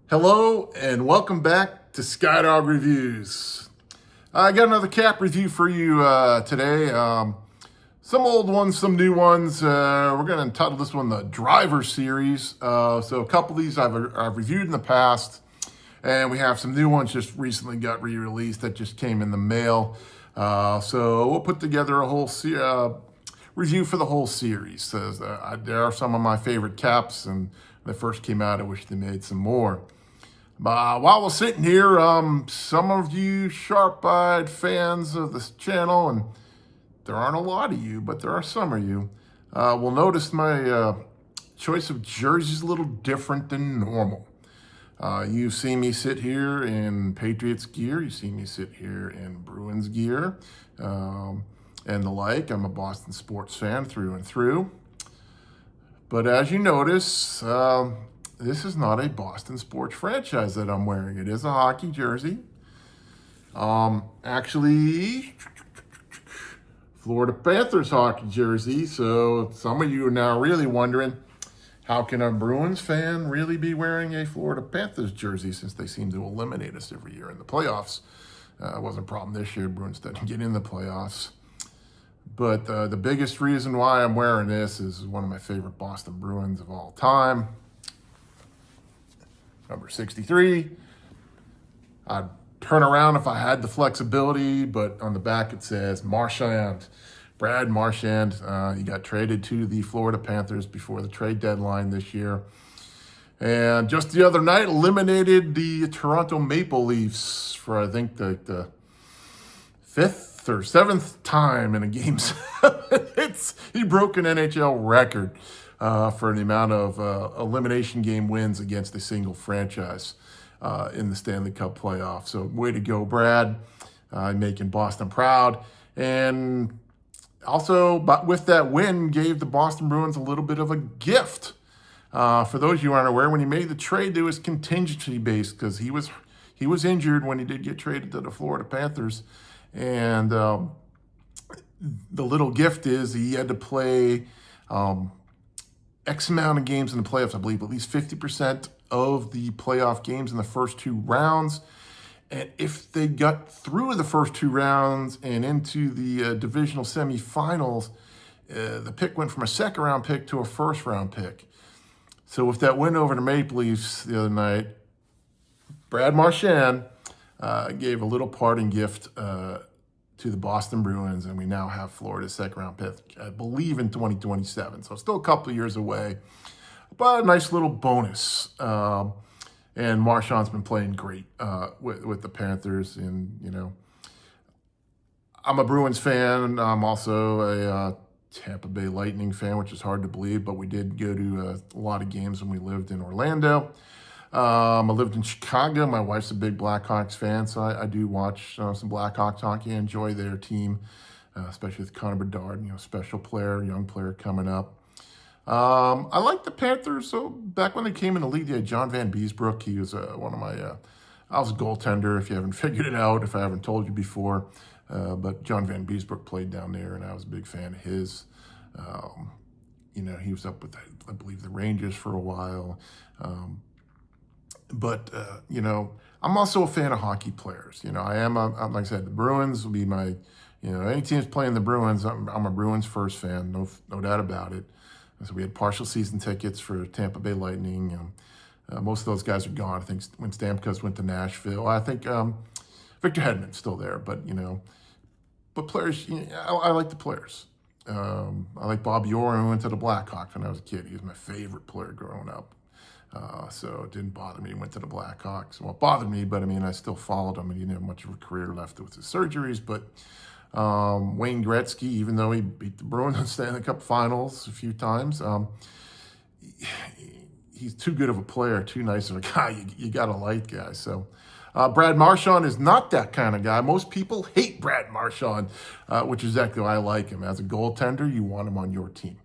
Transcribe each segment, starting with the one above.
Hello and welcome back to Skydog Reviews. I got another cap review for you today. Some old ones, some new ones. We're going to entitle this one the Driver Series. So a couple of these I've reviewed in the past, and we have some new ones just recently got re-released that just came in the mail. So we'll put together a whole review for the whole series. There are some of my favorite caps, and when they first came out, I wish they made some more. While we're sitting here, some of you sharp-eyed fans of this channel, and there aren't a lot of you, but there are some of you, will notice my choice of jerseys a little different than normal. You've seen me sit here in Patriots gear. You've seen me sit here in Bruins gear and the like. I'm a Boston sports fan through and through. But as you notice, this is not a Boston sports franchise that I'm wearing. It is a hockey jersey. Actually, Florida Panthers hockey jersey. So some of you are now really wondering, how can a Bruins fan really be wearing a Florida Panthers jersey since they seem to eliminate us every year in the playoffs? It wasn't a problem this year. Bruins didn't get in the playoffs. But the biggest reason why I'm wearing this is one of my favorite Boston Bruins of all time. Number 63. I'd turn around if I had the flexibility, but on the back it says Marchand. Brad Marchand. He got traded to the Florida Panthers before the trade deadline this year. And just the other night, eliminated the Toronto Maple Leafs for, I think, the fifth or seventh time in a game. He broke an NHL record for the amount of elimination game wins against a single franchise in the Stanley Cup playoffs. So way to go, Brad, making Boston proud. And also, but with that win, gave the Boston Bruins a little bit of a gift. For those of you who aren't aware, when he made the trade, there was contingency based because he was injured when he did get traded to the Florida Panthers. And the little gift is he had to play X amount of games in the playoffs, I believe, at least 50% of the playoff games in the first two rounds. And if they got through the first two rounds and into the divisional semifinals, the pick went from a second-round pick to a first-round pick. So with that win over the Maple Leafs the other night, Brad Marchand gave a little parting gift to the Boston Bruins, and we now have Florida's second-round pick, I believe, in 2027. So still a couple of years away, but a nice little bonus. And Marchand's been playing great with the Panthers, and I'm a Bruins fan. I'm also a Tampa Bay Lightning fan, which is hard to believe, but we did go to a lot of games when we lived in Orlando. I lived in Chicago. My wife's a big Blackhawks fan, so I do watch some Blackhawks hockey. I enjoy their team, especially with Connor Bedard, special player, young player coming up. I like the Panthers. So back when they came in the league, they had John Van Beesbrook. He was one of my, I was a goaltender, if you haven't figured it out, if I haven't told you before. But John Van Beesbrook played down there, and I was a big fan of his. He was up with, I believe, the Rangers for a while. But I'm also a fan of hockey players. I'm like I said, the Bruins will be my, any team's playing the Bruins, I'm a Bruins first fan, no doubt about it. So we had partial season tickets for Tampa Bay Lightning. Most of those guys are gone. I think when Stamkos went to Nashville, I think Victor Hedman's still there. But but players, I like the players. I like Bob Orr, who went to the Blackhawks when I was a kid. He was my favorite player growing up. So it didn't bother me. He went to the Blackhawks. Well, it bothered me, but I still followed him. And he didn't have much of a career left with his surgeries. But Wayne Gretzky, even though he beat the Bruins in Stanley Cup Finals a few times, he's too good of a player, too nice of a guy. You got to like guys. So Brad Marchand is not that kind of guy. Most people hate Brad Marchand, which is exactly why I like him. As a goaltender, you want him on your team.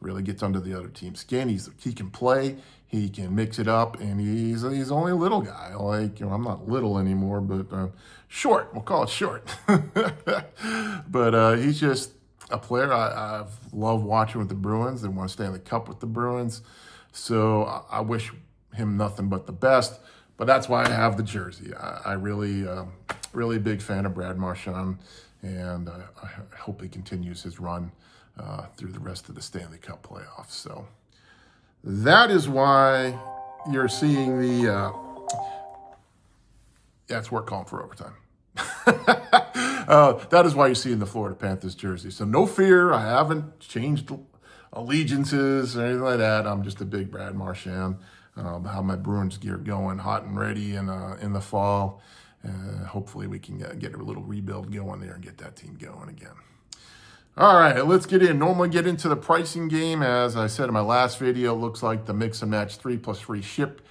Really gets under the other team's skin. He can play. He can mix it up, and he's only a little guy. I'm not little anymore, but short. We'll call it short. But he's just a player I've loved watching with the Bruins. They won a Stanley Cup with the Bruins. So I wish him nothing but the best. but that's why I have the jersey. I really, really big fan of Brad Marchand, and I hope he continues his run through the rest of the Stanley Cup playoffs. So that is why you're seeing the, that's work calling for overtime. That is why you're seeing the Florida Panthers jersey. So no fear, I haven't changed allegiances or anything like that. I'm just a big Brad Marchand. How my Bruins gear going, hot and ready in the fall. Hopefully we can get a little rebuild going there and get that team going again. All right, let's get in. Normally get into the pricing game. As I said in my last video, it looks like the mix and match 3 plus free ship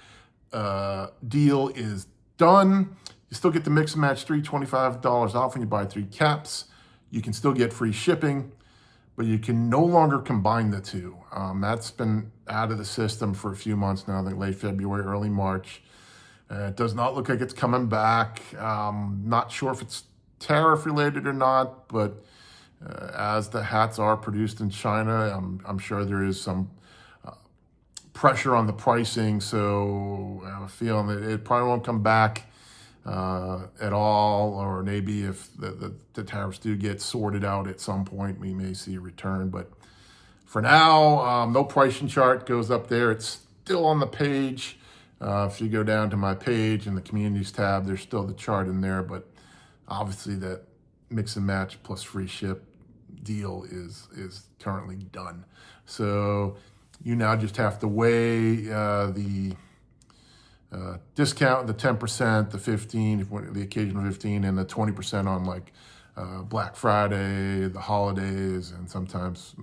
deal is done. You still get the mix and match 3, $25 off when you buy 3 caps. You can still get free shipping, but you can no longer combine the two. That's been out of the system for a few months now, I think late February, early March. It does not look like it's coming back. Not sure if it's tariff related or not, but as the hats are produced in China, I'm sure there is some pressure on the pricing. So I have a feeling that it probably won't come back at all, or maybe if the tariffs do get sorted out at some point, we may see a return. But for now, no pricing chart goes up there. It's still on the page. If you go down to my page in the communities tab, there's still the chart in there, but obviously that mix and match plus free ship deal is currently done. So you now just have to weigh the discount, the 10%, the 15, the occasional 15, and the 20% on like Black Friday, the holidays, and sometimes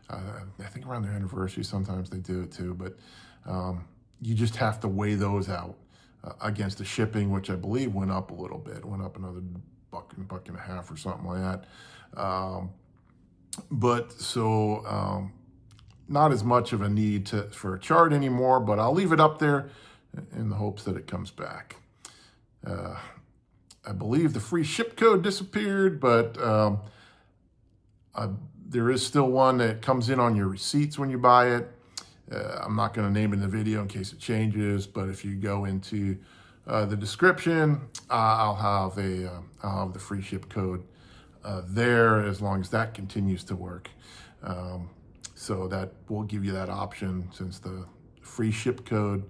I think around their anniversary, sometimes they do it too. But you just have to weigh those out against the shipping, which I believe went up a little bit, went up another buck and a half or something like that. But so not as much of a need for a chart anymore, but I'll leave it up there in the hopes that it comes back. I believe the free ship code disappeared, but there is still one that comes in on your receipts when you buy it. I'm not going to name it in the video in case it changes, but if you go into the description, I'll have the free ship code there as long as that continues to work. So that will give you that option since the free ship code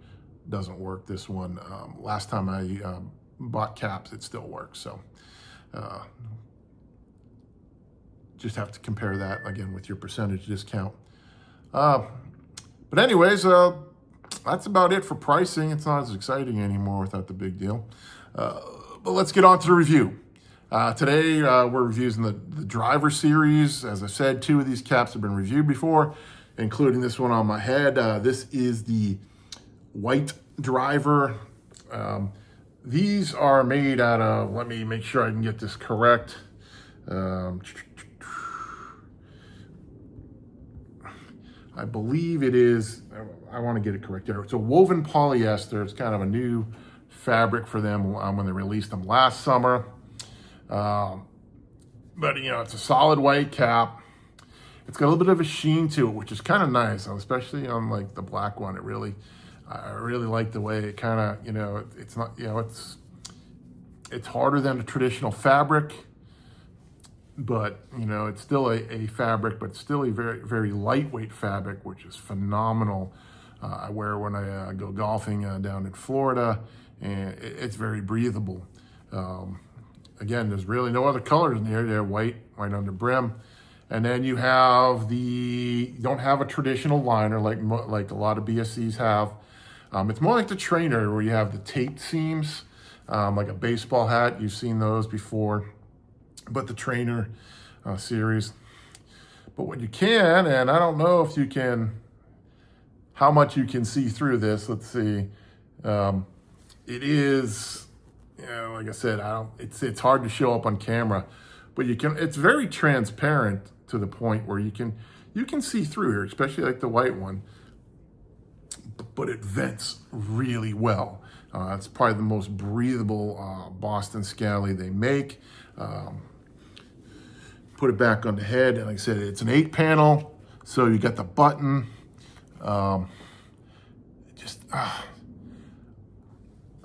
doesn't work. This one, last time I bought caps, it still works. So just have to compare that again with your percentage discount. But anyways, that's about it for pricing. It's not as exciting anymore without the big deal. But let's get on to the review. Today, we're reviewing the driver series. As I said, 2 of these caps have been reviewed before, including this one on my head. This is the white driver. These are made out of, let me make sure I can get this correct. I believe it is, I want to get it correct there. It's a woven polyester. It's kind of a new fabric for them when they released them last summer. But, you know, it's a solid white cap. It's got a little bit of a sheen to it, which is kind of nice, especially on like the black one. I really like the way it kind of, you know, it's not, you know, it's harder than a traditional fabric, but, you know, it's still a fabric, but still a very, very lightweight fabric, which is phenomenal. I wear when I go golfing down in Florida, and it's very breathable. Again, there's really no other colors in here. They're white under brim. And then you have you don't have a traditional liner like a lot of BSCs have. It's more like the trainer where you have the taped seams, like a baseball hat. You've seen those before, but the trainer series. But what you can, and I don't know if you can, how much you can see through this. Let's see. It is, you know, like I said, it's hard to show up on camera, but you can. It's very transparent to the point where you can see through here, especially like the white one. But it vents really well. It's probably the most breathable Boston Scally they make. Put it back on the head, and like I said, it's an 8-panel, so you got the button.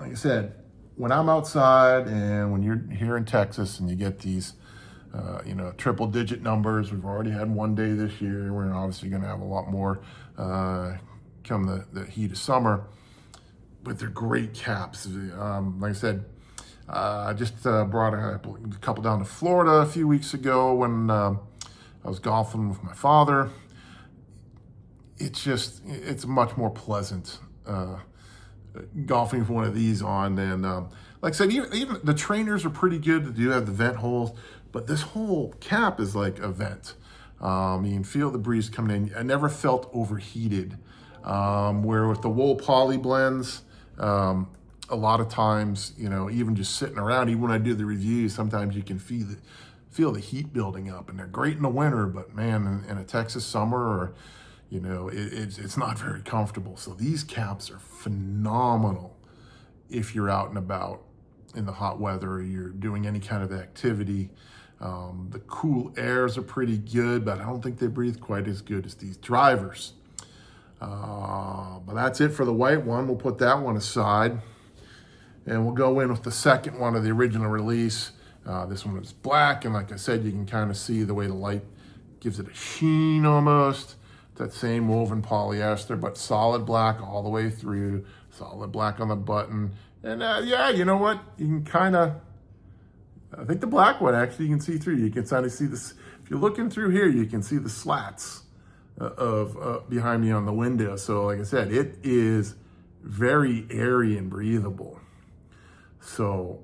like I said, when I'm outside and when you're here in Texas and you get these, triple digit numbers, we've already had one day this year. We're obviously going to have a lot more come the heat of summer, but they're great caps. Like I said, I just brought a couple down to Florida a few weeks ago when I was golfing with my father. It's much more pleasant golfing with one of these on. And like I said, even the trainers are pretty good. They do have the vent holes, but this whole cap is like a vent. You can feel the breeze coming in. I never felt overheated. Where with the wool poly blends, a lot of times, even just sitting around, even when I do the reviews, sometimes you can feel the heat building up, and they're great in the winter, but man, in a Texas summer, or it's not very comfortable. So these caps are phenomenal if you're out and about in the hot weather, or you're doing any kind of activity. The cool airs are pretty good, but I don't think they breathe quite as good as these drivers. But that's it for the white one. We'll put that one aside, and we'll go in with the second one of the original release. This one is black, and like I said, you can kind of see the way the light gives it a sheen almost. That same woven polyester, but solid black all the way through, solid black on the button. And yeah, you know what? You can kind of, I think the black one actually you can see through. You can kind of see this, if you're looking through here, you can see the slats of behind me on the window. So like I said, it is very airy and breathable. So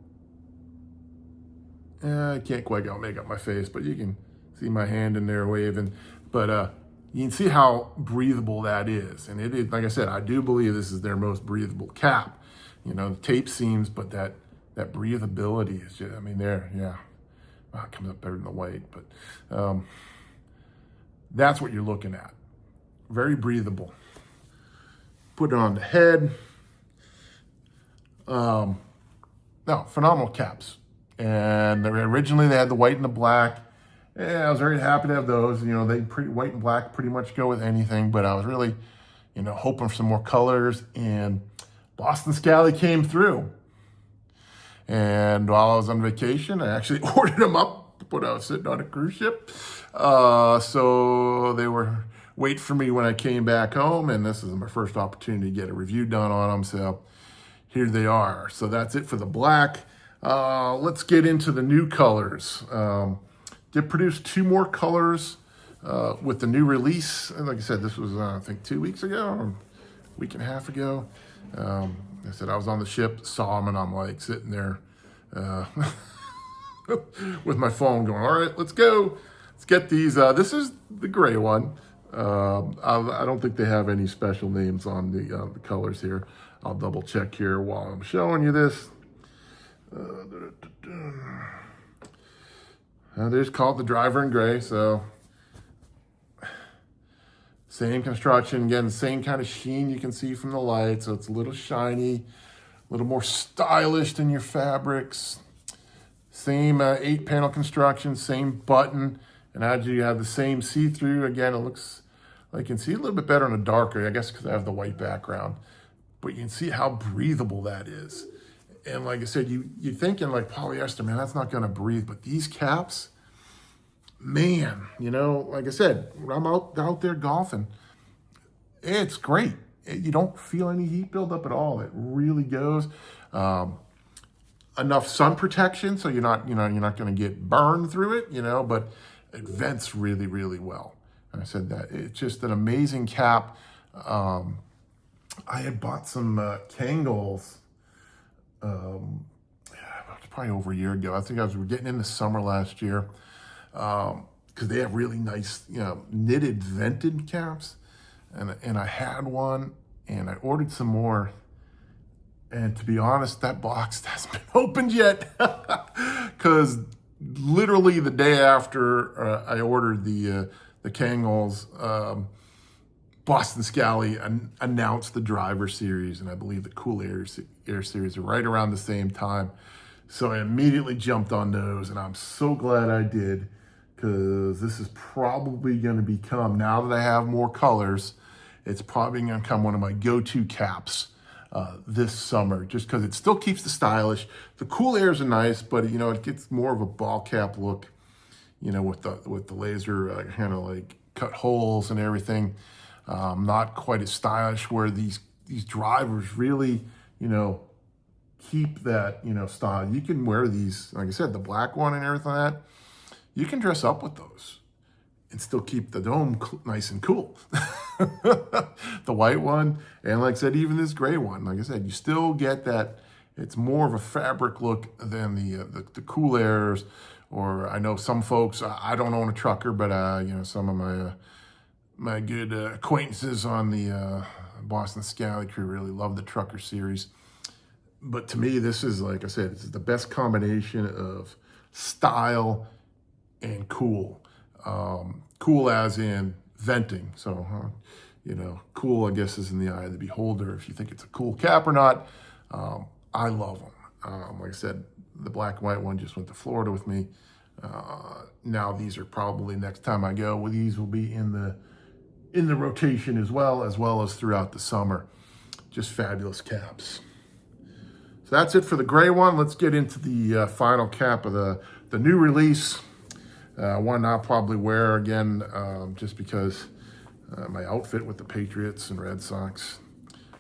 I can't quite make up my face, but you can see my hand in there waving. But you can see how breathable that is. And it is, like I said, I do believe this is their most breathable cap. The tape seams, but that breathability is just, yeah. Well, it comes up better than the white, but that's what you're looking at. Very breathable. Put it on the head. No, phenomenal caps. And originally they had the white and the black. Yeah, I was very happy to have those. They white and black pretty much go with anything, but I was really, hoping for some more colors, and BSCALLY came through. And while I was on vacation, I actually ordered them up when I was sitting on a cruise ship. So they were waiting for me when I came back home, and this is my first opportunity to get a review done on them. So here they are. So that's it for the black. Let's get into the new colors. Did produce 2 more colors with the new release. And like I said, this was, I think, 2 weeks ago, or a week and a half ago. I said I was on the ship, saw them, and I'm like sitting there with my phone going, all right, let's go. Let's get these. This is the gray one. I don't think they have any special names on the colors here. I'll double check here while I'm showing you this. They're just called the driver in gray, so same construction, again, same kind of sheen you can see from the light, so it's a little shiny, a little more stylish than your fabrics. Same 8-panel construction, same button, and as you have the same see-through, again, it looks like you can see a little bit better on a darker, I guess because I have the white background, but you can see how breathable that is. And like I said, you're thinking like polyester, man, that's not going to breathe. But these caps, man, like I said, when I'm out there golfing, it's great. You don't feel any heat buildup at all. It really goes. Enough sun protection, so you're not going to get burned through it, but it vents really, really well. And I said that it's just an amazing cap. I had bought some Kangles. Probably over a year ago. I think we were getting into summer last year because they have really nice, knitted vented caps, and I had one, and I ordered some more. And to be honest, that box hasn't been opened yet because literally the day after I ordered the Kangles, BSCALLY announced the driver series, and I believe the Cool Air series are right around the same time. So I immediately jumped on those, and I'm so glad I did, because this is probably going to become, now that I have more colors, it's probably going to become one of my go-to caps this summer, just because it still keeps the stylish. The cool airs are nice, but it gets more of a ball cap look, with the laser kind of like cut holes and everything. Not quite as stylish, where these drivers really, keep that, style. You can wear these, like I said, the black one and everything like that. You can dress up with those and still keep the dome nice and cool. The white one, and like I said, even this gray one, like I said, you still get that. It's more of a fabric look than the cool airs. Or I know some folks, I don't own a trucker, but some of my good acquaintances on the Boston Scally crew really love the trucker series. But to me, this is, like I said, this is the best combination of style and cool. Cool as in venting. So, cool, I guess, is in the eye of the beholder if you think it's a cool cap or not. I love them. Like I said, the black and white one just went to Florida with me. Now these are probably, next time I go, these will be in the rotation as well as throughout the summer. Just fabulous caps. So that's it for the gray one. Let's get into the final cap of the new release. One I'll probably wear again, just because my outfit with the Patriots and Red Sox.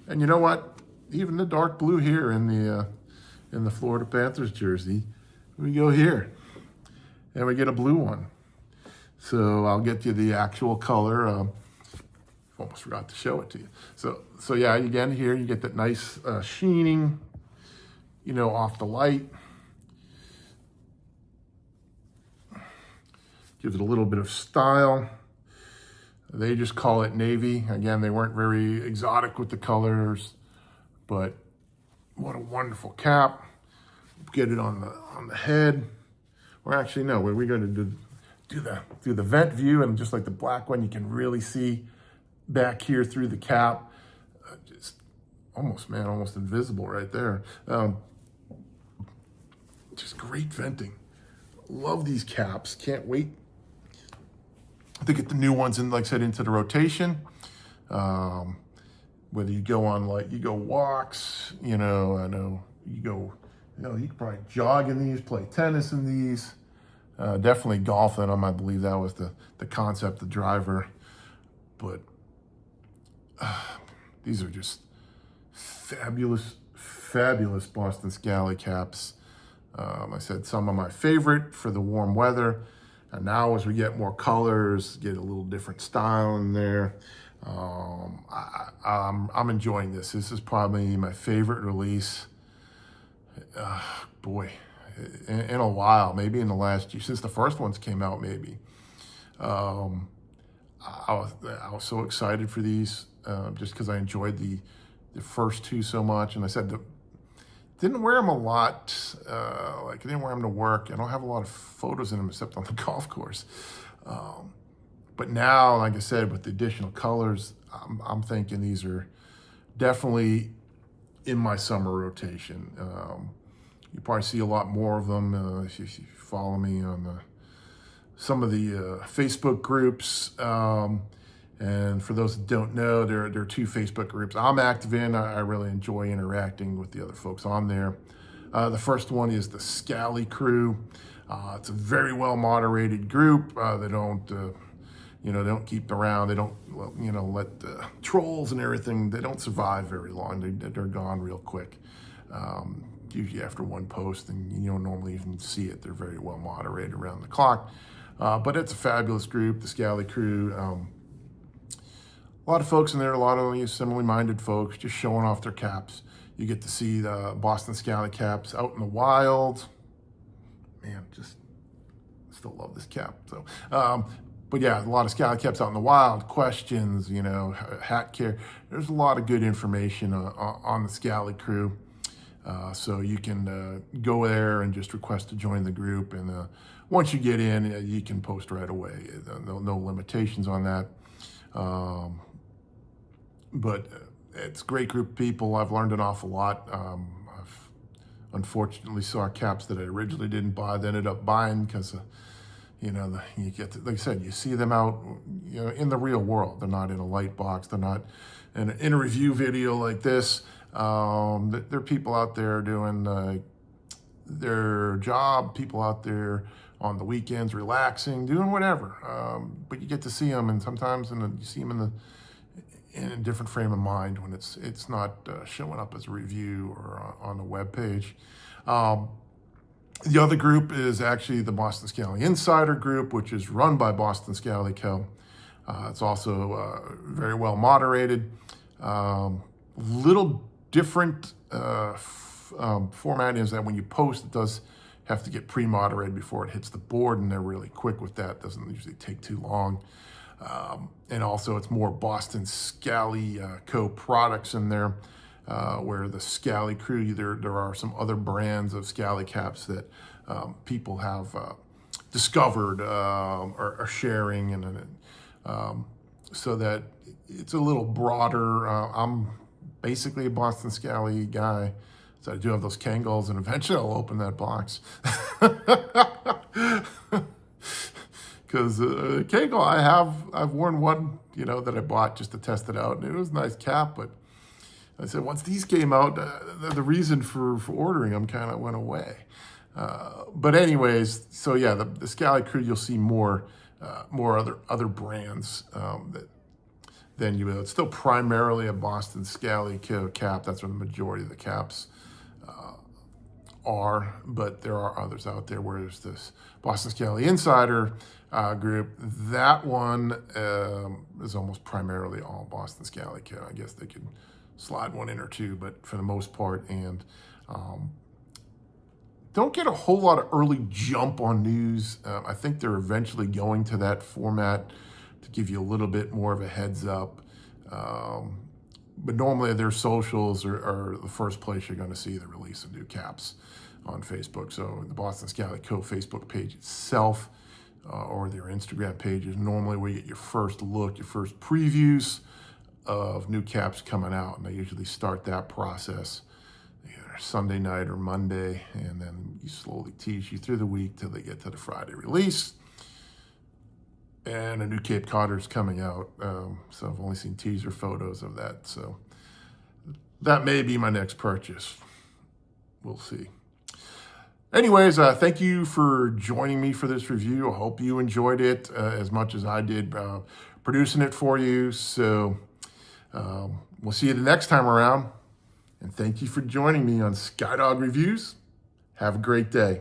And you know what? Even the dark blue here in the Florida Panthers jersey, we go here, and we get a blue one. So I'll get you the actual color. Almost forgot to show it to you. So yeah, again here you get that nice sheening, off the light. Gives it a little bit of style. They just call it navy. Again, they weren't very exotic with the colors, but what a wonderful cap. Get it on the head. Or actually, no, we're going to do the vent view, and just like the black one, you can really see back here through the cap. Just almost invisible right there. Just great venting. Love these caps. Can't wait to get the new ones in, like I said, into the rotation. Whether you go on walks, I know you go, you can probably jog in these, play tennis in these, definitely golf in them. I believe that was the concept, the driver. But these are just fabulous Boston Scally caps. I said some of my favorite for the warm weather. And now as we get more colors, get a little different style in there, I'm enjoying this. This is probably my favorite release, in a while, maybe in the last year, since the first ones came out, maybe. I was so excited for these, just because I enjoyed the first two so much. And I said, didn't wear them a lot. I didn't wear them to work. I don't have a lot of photos in them except on the golf course. But now, like I said, with the additional colors, I'm thinking these are definitely in my summer rotation. You probably see a lot more of them if you follow me on some of the Facebook groups. And for those that don't know, there are two Facebook groups I'm active in. I really enjoy interacting with the other folks on there. The first one is the Scally crew. It's a very well moderated group. They don't, they don't keep around. They don't, let the trolls and everything. They don't survive very long. They're gone real quick. Usually after one post, and you don't normally even see it. They're very well moderated around the clock. But it's a fabulous group, the Scally crew. A lot of folks in there, a lot of similarly minded folks just showing off their caps. You get to see the Boston Scally caps out in the wild. Man, just still love this cap. So, but yeah, a lot of Scally caps out in the wild, questions, hat care. There's a lot of good information on the Scally crew. So you can go there and just request to join the group. And once you get in, you can post right away. No limitations on that. But it's a great group of people. I've learned an awful lot. I've unfortunately saw caps that I originally didn't buy, that ended up buying because, you get to, like I said, you see them out, in the real world. They're not in a light box. They're not in a review video like this. There are people out there doing their job, people out there on the weekends relaxing, doing whatever. But you get to see them, and sometimes you see them in a different frame of mind when it's not showing up as a review or on the web page. The other group is actually the Boston Scally Insider Group, which is run by Boston Scally Co. It's also very well moderated. Little different format is that when you post, it does have to get pre-moderated before it hits the board, and they're really quick with that. It doesn't usually take too long. And also it's more Boston Scally Co. products in there, where the Scally crew, there are some other brands of Scally caps that people have discovered or are sharing, and so that it's a little broader. I'm basically a Boston Scally guy, so I do have those Kangol, and eventually I'll open that box. Because Kangol, I've worn one, that I bought just to test it out, and it was a nice cap. But I said once these came out, the reason for ordering them kind of went away. But anyways, so yeah, the Scally crew, you'll see more other brands than you will. It's still primarily a Boston Scally cap. That's where the majority of the caps are, but there are others out there where there's this Boston Scally Insider group. That one is almost primarily all Boston Scally Co. I guess they could slide one in or two, but for the most part, and don't get a whole lot of early jump on news. I think they're eventually going to that format to give you a little bit more of a heads up. But normally their socials are the first place you're going to see the release of new caps on Facebook. So the Boston Scally Co. Facebook page itself or their Instagram page is normally where you get your first look, your first previews of new caps coming out. And they usually start that process either Sunday night or Monday, and then you slowly tease you through the week till they get to the Friday release. And a new Cape Codder's coming out. So I've only seen teaser photos of that. So that may be my next purchase. We'll see. Anyways, thank you for joining me for this review. I hope you enjoyed it as much as I did producing it for you. So we'll see you the next time around. And thank you for joining me on Skydog Reviews. Have a great day.